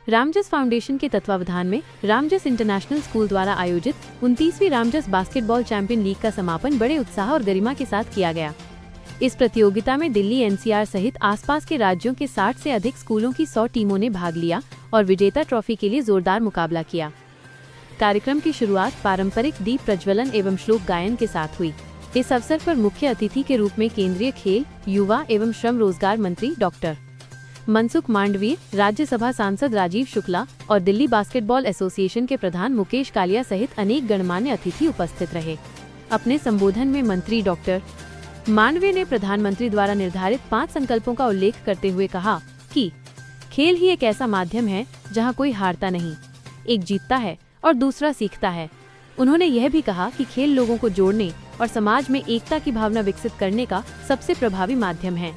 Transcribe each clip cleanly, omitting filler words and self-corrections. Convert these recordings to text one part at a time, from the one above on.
Ramjas foundation के तत्वावधान में रामजस इंटरनेशनल स्कूल द्वारा आयोजित 29वीं रामजस बास्केटबॉल चैंपियन लीग का समापन बड़े उत्साह और गरिमा के साथ किया गया। इस प्रतियोगिता में दिल्ली एनसीआर सहित आसपास के राज्यों के 60 से अधिक स्कूलों की 100 टीमों ने भाग लिया और विजेता ट्रॉफी के लिए जोरदार मुकाबला किया। कार्यक्रम की शुरुआत पारंपरिक दीप प्रज्वलन एवं श्लोक गायन के साथ हुई। इस अवसर पर मुख्य अतिथि के रूप में केंद्रीय खेल, युवा एवं श्रम रोजगार मंत्री डॉक्टर मनसुख मांडवीय, राज्यसभा सांसद राजीव शुक्ला और दिल्ली बास्केटबॉल एसोसिएशन के प्रधान मुकेश कालिया सहित अनेक गणमान्य अतिथि उपस्थित रहे। अपने संबोधन में मंत्री डॉक्टर मांडवीय ने प्रधानमंत्री द्वारा निर्धारित 5 संकल्पों का उल्लेख करते हुए कहा कि खेल ही एक ऐसा माध्यम है जहां कोई हारता नहीं, एक जीतता है और दूसरा सीखता है। उन्होंने यह भी कहा कि खेल लोगों को जोड़ने और समाज में एकता की भावना विकसित करने का सबसे प्रभावी माध्यम है।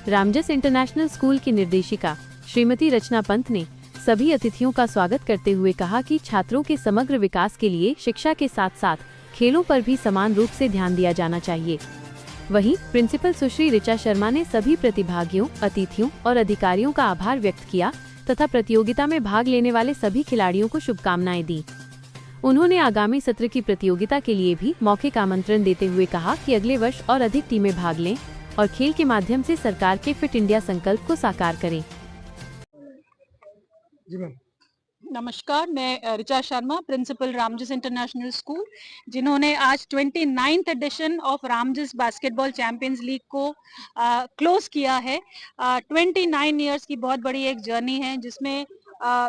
रामजस इंटरनेशनल स्कूल की निर्देशिका श्रीमती रचना पंत ने सभी अतिथियों का स्वागत करते हुए कहा कि छात्रों के समग्र विकास के लिए शिक्षा के साथ साथ खेलों पर भी समान रूप से ध्यान दिया जाना चाहिए। वहीं प्रिंसिपल सुश्री ऋचा शर्मा ने सभी प्रतिभागियों, अतिथियों और अधिकारियों का आभार व्यक्त किया तथा प्रतियोगिता में भाग लेने वाले सभी खिलाड़ियों को शुभकामनाएं दी। उन्होंने आगामी सत्र की प्रतियोगिता के लिए भी मौखिक आमंत्रण देते हुए कहा कि अगले वर्ष और अधिक टीमें भाग लें और खेल के माध्यम से सरकार के फिट इंडिया संकल्प को साकार करें। जी मैम। नमस्कार, मैं Richa Sharma, principal Ramjas international school, जिन्होंने आज 29th edition of Ramjas basketball champions league को क्लोज किया है। 29 इयर्स की बहुत बड़ी एक जर्नी है जिसमें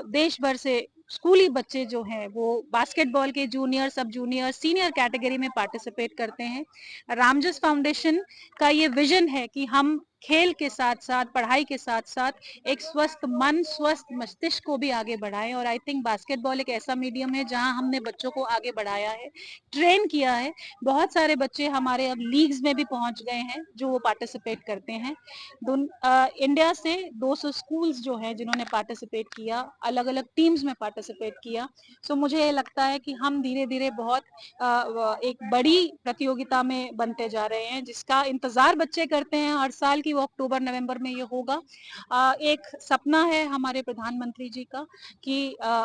देश भर से स्कूली बच्चे जो हैं वो बास्केटबॉल के जूनियर, सब जूनियर, सीनियर कैटेगरी में पार्टिसिपेट करते हैं। रामजस फाउंडेशन का ये विजन है कि हम खेल के साथ साथ, पढ़ाई के साथ साथ एक स्वस्थ मन, स्वस्थ मस्तिष्क को भी आगे बढ़ाएं। और आई थिंक बास्केटबॉल एक ऐसा मीडियम है जहां हमने बच्चों को आगे बढ़ाया है, ट्रेन किया है। बहुत सारे बच्चे हमारे अब लीग्स में भी पहुंच गए हैं जो वो पार्टिसिपेट करते हैं। इंडिया से 200 स्कूल्स जो हैं जिन्होंने पार्टिसिपेट किया, अलग अलग टीम्स में पार्टिसिपेट किया। सो मुझे ये लगता है कि हम धीरे धीरे बहुत एक बड़ी प्रतियोगिता में बनते जा रहे हैं जिसका इंतजार बच्चे करते हैं हर साल की। वो अक्टूबर नवंबर में ये होगा। एक सपना है हमारे प्रधानमंत्री जी का कि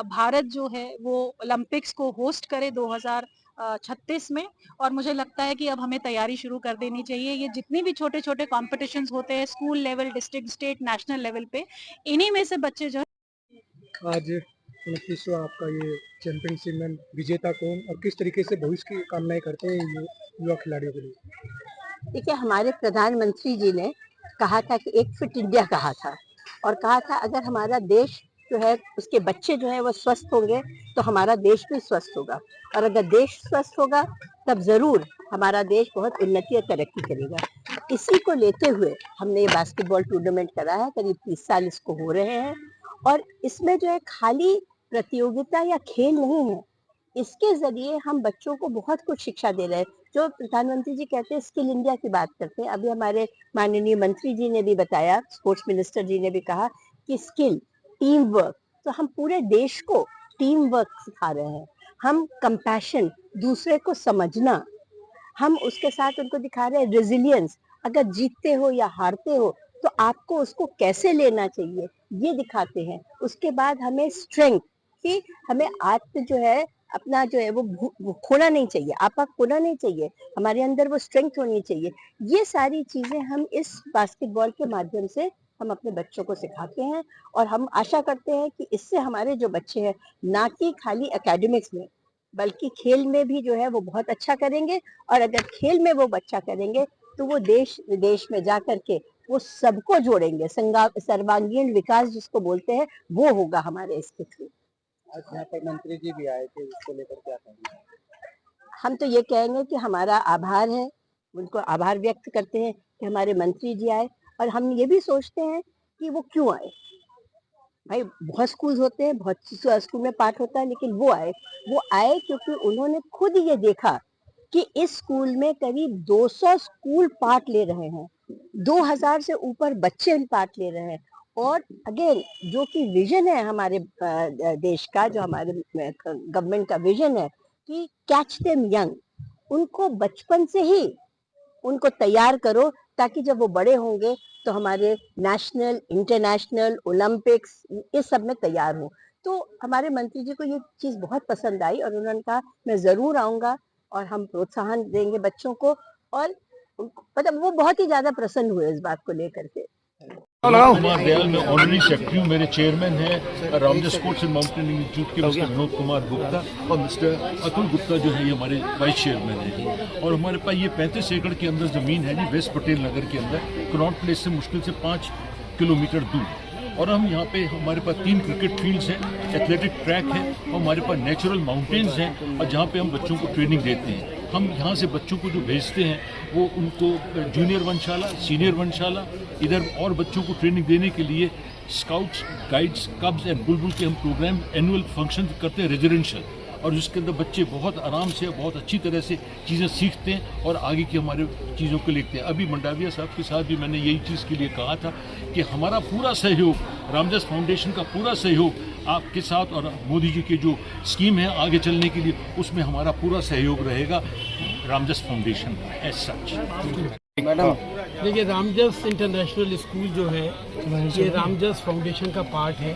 भारत जो है वो ओलंपिक्स को होस्ट करे 2036 में। और मुझे लगता है कि अब हमें तैयारी शुरू कर देनी चाहिए। ये जितनी भी छोटे छोटे कॉम्पिटिशन्स होते हैं school level, district, state, national level पे, इन्हीं में से बच्चे जो आज 29वां आपका ये चैंपियनशिप में विजेता कौन और किस तरीके से भविष्य की कामनाएं करते हैं ये युवा खिलाड़ियों के लिए? देखिए, हमारे प्रधानमंत्री जी ने कहा था कि एक फिट इंडिया कहा था और कहा था अगर हमारा देश जो है उसके बच्चे जो है वो स्वस्थ होंगे तो हमारा देश भी स्वस्थ होगा, और अगर देश स्वस्थ होगा तब जरूर हमारा देश बहुत उन्नति और तरक्की करेगा। इसी को लेते हुए हमने ये बास्केटबॉल टूर्नामेंट करा है। करीब 30 साल इसको हो रहे हैं और इसमें जो है खाली प्रतियोगिता या खेल नहीं है, इसके जरिए हम बच्चों को बहुत कुछ शिक्षा दे रहे हैं। जो प्रधानमंत्री जी कहते हैं स्किल इंडिया की बात करते हैं, अभी हमारे माननीय मंत्री जी ने भी बताया, स्पोर्ट्स मिनिस्टर जी ने भी कहा कि स्किल, टीम वर्क, तो हम पूरे देश को टीम वर्क सिखा रहे हैं। हम कंपैशन, दूसरे को समझना, हम उसके साथ उनको दिखा रहे हैं रेजिलियंस। अगर जीतते हो या हारते हो तो आपको उसको कैसे लेना चाहिए ये दिखाते हैं। उसके बाद हमें स्ट्रेंथ कि हमें आत्म जो है अपना जो है वो खोना नहीं चाहिए, आपा खोना नहीं चाहिए, हमारे अंदर वो स्ट्रेंथ होनी चाहिए। ये सारी चीजें हम इस बास्केटबॉल के माध्यम से हम अपने बच्चों को सिखाते हैं और हम आशा करते हैं कि इससे हमारे जो बच्चे हैं ना कि खाली एकेडमिक्स में बल्कि खेल में भी जो है वो बहुत अच्छा करेंगे। और अगर खेल में वो अच्छा करेंगे तो वो देश विदेश में जा करके वो सबको जोड़ेंगे। सर्वांगीण विकास जिसको बोलते हैं वो होगा हमारे इसके थ्रू। आज यहाँ पर मंत्री जी भी आए थे, इसको लेकर क्या कहेंगे? हम तो ये कहेंगे कि हमारा आभार है, उनको आभार व्यक्त करते हैं कि हमारे मंत्री जी आए। और हम ये भी सोचते हैं कि वो क्यों आए। भाई बहुत स्कूल होते हैं, बहुत स्कूल में पाठ होता है, लेकिन वो आए क्योंकि उन्होंने खुद ये देखा कि इस स्कूल में करीब 200 स्कूल पार्ट ले रहे हैं, 2000 से ऊपर बच्चे पार्ट ले रहे हैं। और अगेन जो कि विजन है हमारे देश का, जो हमारे गवर्नमेंट का विजन है कि कैच देम यंग, उनको बचपन से ही उनको तैयार करो ताकि जब वो बड़े होंगे तो हमारे नेशनल, इंटरनेशनल, ओलंपिक्स इस सब में तैयार हों। तो हमारे मंत्री जी को ये चीज़ बहुत पसंद आई और उन्होंने कहा मैं ज़रूर आऊँगा और हम प्रोत्साहन देंगे बच्चों को। और मतलब वो बहुत ही ज़्यादा प्रसन्न हुए इस बात को लेकर के। कुमार दयाल, मैं ऑनरी सेक्रेटरी हूँ। मेरे चेयरमैन हैं Ramjas sports and mountaineering institute के मिस्टर विनोद कुमार गुप्ता, और मिस्टर अतुल गुप्ता जो है ये हमारे वाइस चेयरमैन हैं। और हमारे पास ये 35 एकड़ के अंदर ज़मीन है जी, वेस्ट पटेल नगर के अंदर, कनॉट प्लेस से मुश्किल से 5 किलोमीटर दूर। और हम यहाँ पे हमारे पास 3 क्रिकेट फील्ड्स हैं, एथलेटिक ट्रैक है, और हमारे पास नेचुरल माउंटेन्स हैं, और जहाँ पे हम बच्चों को ट्रेनिंग देते हैं। हम यहाँ से बच्चों को जो भेजते हैं वो उनको जूनियर वनशाला, सीनियर वनशाला, इधर और बच्चों को ट्रेनिंग देने के लिए स्काउट्स, गाइड्स, कब्स एंड बुलबुल के हम प्रोग्राम एनुअल फंक्शन करते हैं रेजिडेंशियल, और जिसके अंदर बच्चे बहुत आराम से, बहुत अच्छी तरह से चीज़ें सीखते हैं और आगे की हमारे चीज़ों को लिखते हैं। अभी मंडाविया साहब के साथ भी मैंने यही चीज़ के लिए कहा था कि हमारा पूरा सहयोग, रामजस फाउंडेशन का पूरा सहयोग आपके साथ, और मोदी जी की जो स्कीम है आगे चलने के लिए, उसमें हमारा पूरा सहयोग रहेगा Ramjas foundation as such. Madam देखिए, रामजस इंटरनेशनल स्कूल जो है ये रामजस फाउंडेशन का पार्ट है,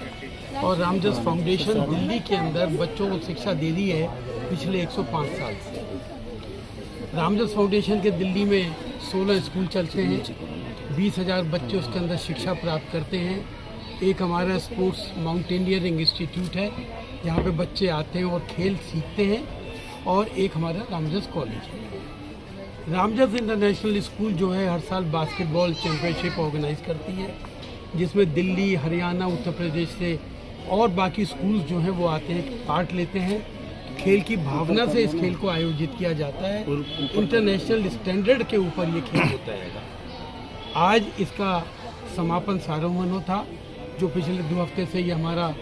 और रामजस फाउंडेशन दिल्ली के अंदर बच्चों को शिक्षा दे रही है पिछले 105 साल से। रामजस फाउंडेशन के दिल्ली में 16 स्कूल चलते हैं, 20,000 बच्चे उसके अंदर शिक्षा प्राप्त करते हैं। एक हमारा स्पोर्ट्स माउंटेनियरिंग इंस्टीट्यूट है जहाँ पे बच्चे आते हैं और खेल सीखते हैं, और एक हमारा रामजस कॉलेज है। रामजस इंटरनेशनल स्कूल जो है हर साल बास्केटबॉल चैंपियनशिप ऑर्गेनाइज करती है, जिसमें दिल्ली, हरियाणा, उत्तर प्रदेश से और बाकी स्कूल्स जो हैं वो आते हैं, पार्ट लेते हैं। खेल की भावना से इस खेल को आयोजित किया जाता है, इंटरनेशनल स्टैंडर्ड के ऊपर ये खेल होता है। आज इसका समापन समारोह था, जो पिछले 2 हफ्ते से ये हमारा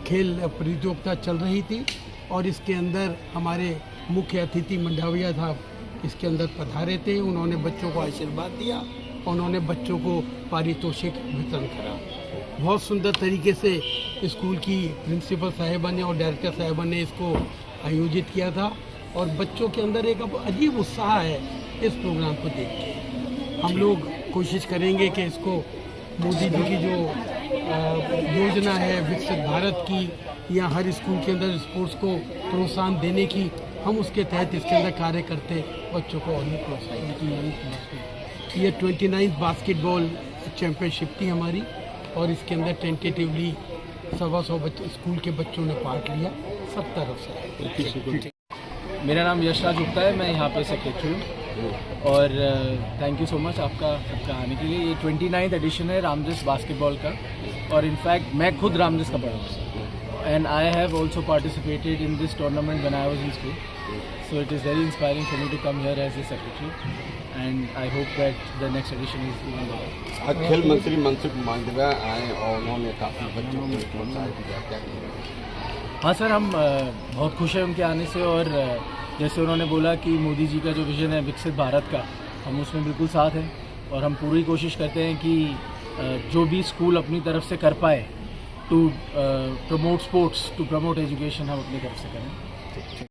खेल प्रतियोगिता चल रही थी, और इसके अंदर हमारे मुख्य अतिथि मंडाविया साहब इसके अंदर पधारे थे। उन्होंने बच्चों को आशीर्वाद दिया, उन्होंने बच्चों को पारितोषिक वितरण करा। बहुत सुंदर तरीके से स्कूल की प्रिंसिपल साहिबा ने और डायरेक्टर साहिबा ने इसको आयोजित किया था, और बच्चों के अंदर एक अजीब उत्साह है इस प्रोग्राम को देख के। हम लोग कोशिश करेंगे कि इसको मोदी जी की जो योजना है विकसित भारत की, या हर स्कूल के अंदर स्पोर्ट्स को प्रोत्साहन देने की, हम उसके तहत इसके अंदर कार्य करते बच्चों को और भी प्रोत्साहित। ये 29th बास्केटबॉल चैंपियनशिप थी हमारी, और इसके अंदर टेंटेटिवली 125 बच्चे स्कूल के बच्चों ने पार्ट लिया, सब तरफ से। मेरा नाम यशराज गुप्ता है, मैं यहाँ पे सेक्रेटरी हूँ, और थैंक यू सो मच आपका आने के लिए। ये 29th एडिशन है रामजस बास्केटबॉल का, और इनफैक्ट मैं खुद रामजस का पढ़ा हूँ, and I have also participated in this tournament when I was in school. So it is very inspiring for me to come here as a secretary, and I hope that the next edition is even better. आज खेल मंत्री मनसुख मांडविया आए और उन्होंने काफ़ी बच्चों को प्रोत्साहित किया, क्या कहेंगे? हाँ सर, हम बहुत खुश हैं उनके आने से, और जैसे उन्होंने बोला कि मोदी जी का जो विजन है विकसित भारत का, हम उसमें बिल्कुल साथ हैं, और हम पूरी कोशिश करते हैं कि जो भी स्कूल अपनी तरफ से कर पाए to promote sports, to promote education, हम अपनी तरफ से करें।